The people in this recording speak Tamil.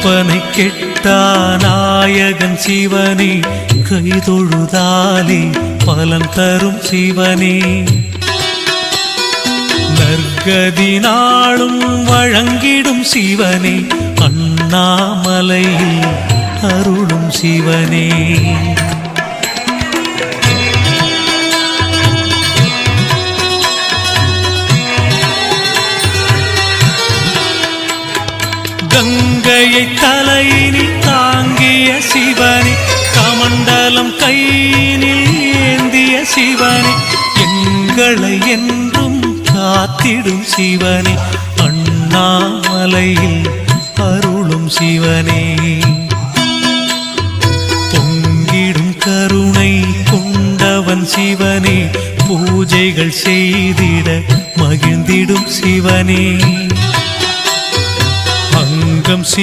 கற்பனை கெட்டா நாயகன் சிவனே கைதொழுதாலே பலன் தரும் சிவனே நற்கதி நாளும் வழங்கிடும் சிவனே அண்ணாமலையில் அருளும் சிவனே கங்கையை தலையினில் தாங்கிய சிவனே கமண்டலம் கையினில் ஏந்திய சிவனே எங்களை என்றும் காத்திடும் சிவனே அண்ணாமலையில் அருளும் சிவனே பொங்கிடும் கருணை கொண்டவன் சிவனே பூஜைகள் செய்திட மகிழ்ந்திடும் சிவனே அங்கம்